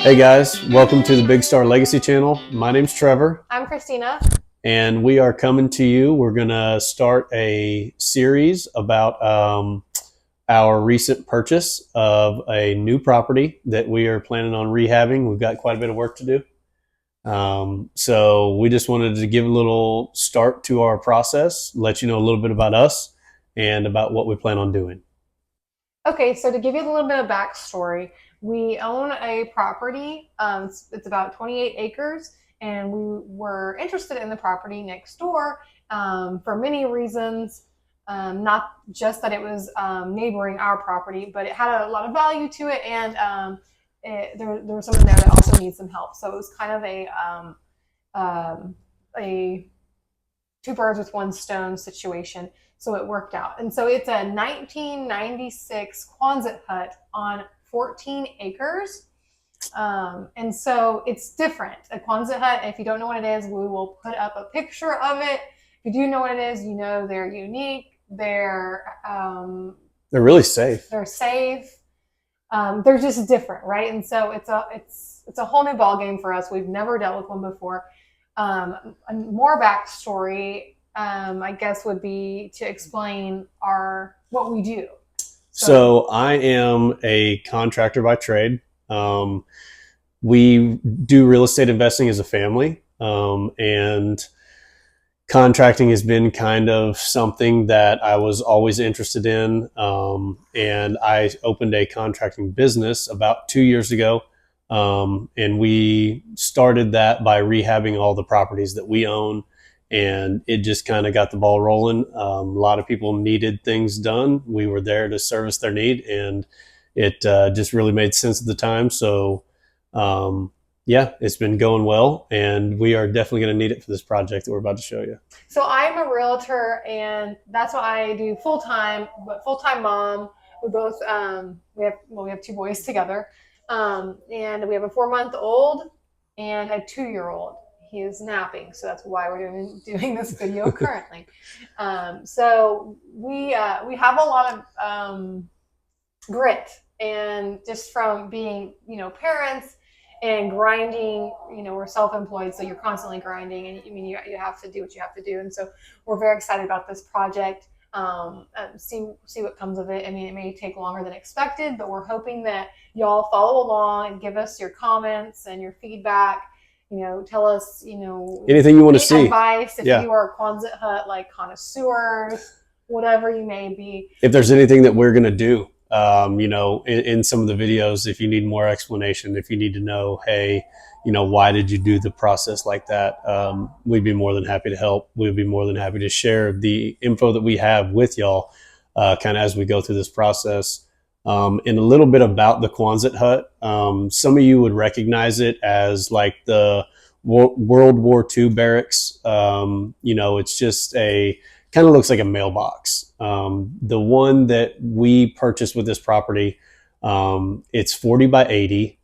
Hey guys, welcome to the Big Star Legacy channel. My name's Trevor. I'm Christina. And we are coming to you. We're going to start a series about our recent purchase of a new property that we are planning on rehabbing. We've got quite a bit of work to do. So we just wanted to give a little start to our process, let you know a little bit about us and about what we plan on doing. Okay, so to give you a little bit of backstory, we own a property. It's about 28 acres, and we were interested in the property next door for many reasons. Not just that it was neighboring our property, but it had a lot of value to it, and there was someone there that also needs some help. So it was kind of a two birds with one stone situation. So it worked out. And so it's a 1996 Quonset Hut on 14 acres. And so it's different. A Quonset Hut, if you don't know what it is, we will put up a picture of it. If you do know what it is, you know they're unique. They're really safe. They're safe. They're just different, right? And so it's a whole new ball game for us. We've never dealt with one before. More backstory, I guess, would be to explain what we do. So I am a contractor by trade. We do real estate investing as a family, and contracting has been kind of something that I was always interested in. And I opened a contracting business about 2 years ago. And we started that by rehabbing all the properties that we own. And it just kind of got the ball rolling. A lot of people needed things done. We were there to service their need, and it just really made sense at the time. So, yeah, it's been going well, and we are definitely going to need it for this project that we're about to show you. So I'm a realtor, and that's what I do full time. But full time mom. We both we have two boys together, and we have a 4-month-old and a 2-year-old. He is napping, so that's why we're doing this video currently. So we have a lot of grit, and just from being parents and grinding. We're self-employed, so you're constantly grinding, and you have to do what you have to do. And so we're very excited about this project. See what comes of it. I mean, it may take longer than expected, but we're hoping that y'all follow along and give us your comments and your feedback. Tell us, anything you want to see. Advice if you are Quonset Hut connoisseurs, whatever you may be. If there's anything that we're going to do, in some of the videos, if you need more explanation, if you need to know, hey, why did you do the process like that? We'd be more than happy to help. We'd be more than happy to share the info that we have with y'all, kind of as we go through this process. And a little bit about the Quonset Hut. Some of you would recognize it as like the World War II barracks. It's just kind of looks like a mailbox. The one that we purchased with this property, it's 40 by 80.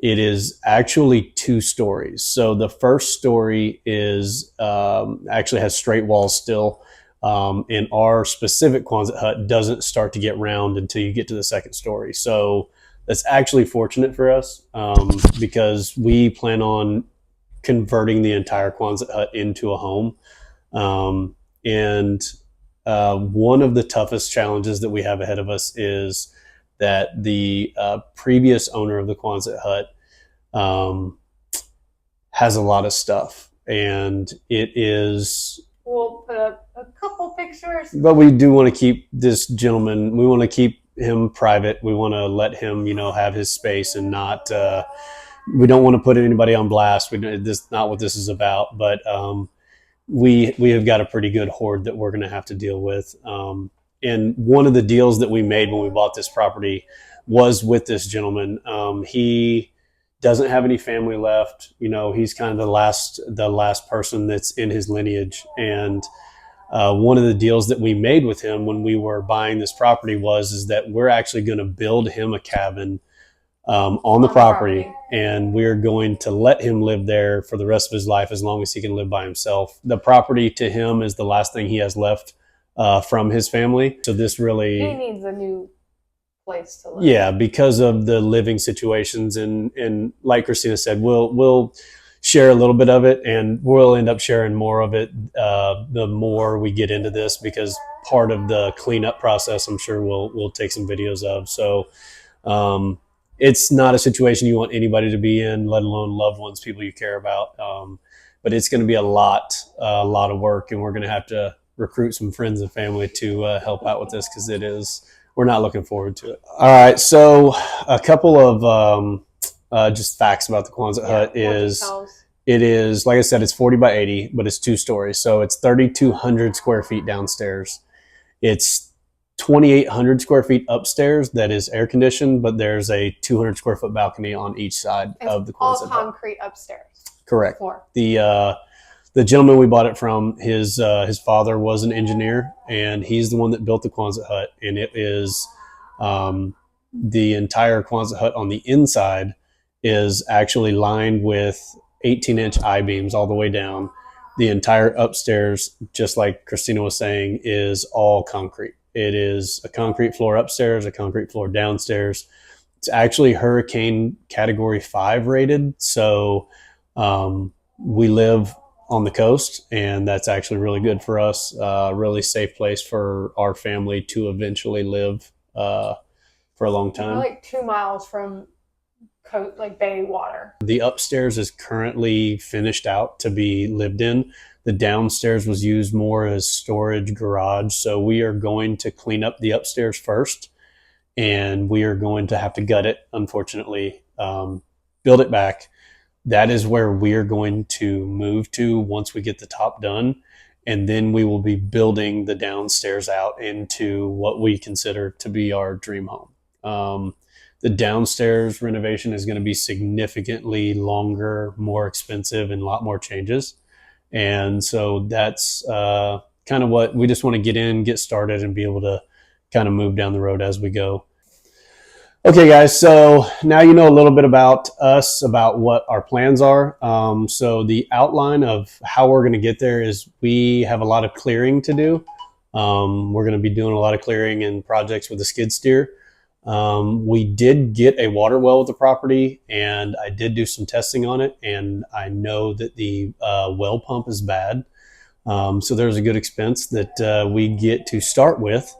It is actually 2 stories. So the first story is actually has straight walls still. And our specific Quonset Hut doesn't start to get round until you get to the second story. So that's actually fortunate for us, because we plan on converting the entire Quonset Hut into a home. And one of the toughest challenges that we have ahead of us is that the previous owner of the Quonset Hut has a lot of stuff, and it is... We'll put up a couple pictures. But we do want to keep this gentleman, we want to keep him private. We want to let him, have his space, and not, we don't want to put anybody on blast. This is not what this is about, but we have got a pretty good hoard that we're going to have to deal with. And one of the deals that we made when we bought this property was with this gentleman. He doesn't have any family left. He's kind of the last person that's in his lineage. And one of the deals that we made with him when we were buying this property is that we're actually going to build him a cabin on the property, and we're going to let him live there for the rest of his life, as long as he can live by himself. The property to him is the last thing he has left from his family. So this really... He needs a new place to live. Yeah, because of the living situations, and like Christina said, we'll share a little bit of it, and we'll end up sharing more of it the more we get into this, because part of the cleanup process, I'm sure we'll take some videos of. So um, it's not a situation you want anybody to be in, let alone loved ones, people you care about. But it's going to be a lot of work, and we're going to have to recruit some friends and family to help out with this, because it is. We're not looking forward to it. All right, so a couple of just facts about the Quonset Hut is it is, like I said, it's 40 by 80, but it's 2 stories, so it's 3,200 square feet downstairs. It's 2,800 square feet upstairs that is air conditioned, but there's a 200 square foot balcony on each side of the Quonset Hut. All concrete upstairs. Correct. Floor. The gentleman we bought it from, his father was an engineer, and he's the one that built the Quonset Hut. And it is the entire Quonset Hut on the inside is actually lined with 18-inch I-beams all the way down. The entire upstairs, just like Christina was saying, is all concrete. It is a concrete floor upstairs, a concrete floor downstairs. It's actually Hurricane Category 5 rated, so we live on the coast, and that's actually really good for us. Really safe place for our family to eventually live for a long time. We're like 2 miles from like bay water. The upstairs is currently finished out to be lived in. The downstairs was used more as storage garage, so we are going to clean up the upstairs first, and we are going to have to gut it, unfortunately, build it back. That is where we're going to move to once we get the top done. And then we will be building the downstairs out into what we consider to be our dream home. The downstairs renovation is going to be significantly longer, more expensive, and a lot more changes. And so that's kind of what we just want to get started, and be able to kind of move down the road as we go. Okay, guys, so now you know a little bit about us, about what our plans are. So the outline of how we're going to get there is we have a lot of clearing to do. We're going to be doing a lot of clearing and projects with the skid steer. We did get a water well with the property, and I did do some testing on it, and I know that the well pump is bad. So there's a good expense that we get to start with.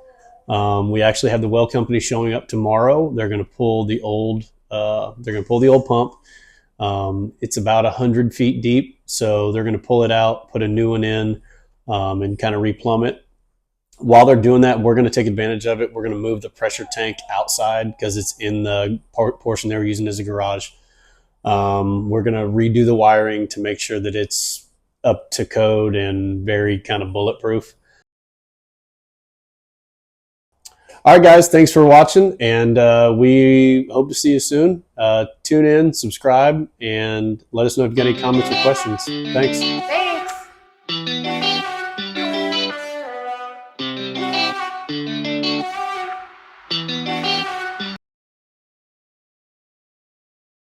We actually have the well company showing up tomorrow. They're going to pull the old pump. It's about 100 feet deep, so they're going to pull it out, put a new one in, and kind of replumb it. While they're doing that, we're going to take advantage of it. We're going to move the pressure tank outside because it's in the portion they were using as a garage. We're going to redo the wiring to make sure that it's up to code and very kind of bulletproof. All right, guys, thanks for watching, and we hope to see you soon. Tune in, subscribe, and let us know if you got any comments or questions. Thanks.